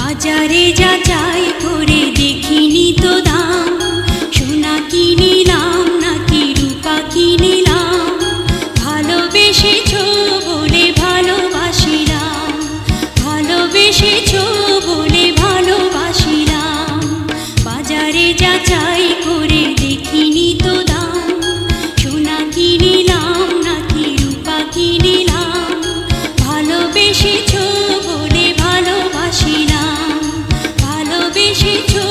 বাজারে যাচাই করে দেখিনি তো দাম, সোনা কিনিলাম নাকি রূপা কিনিলাম, ভালোবেসেছো বলে ভালোবাসিলাম, ভালোবেসেছো বলে ভালোবাসিলাম। বাজারে যাচাই করে দেখিনি তো দাম, সোনা কিনিলাম নাকি রূপা কিনিলাম, ভালোবেসেছো বলে ভালোবাসিলাম, ভালোবেসেছো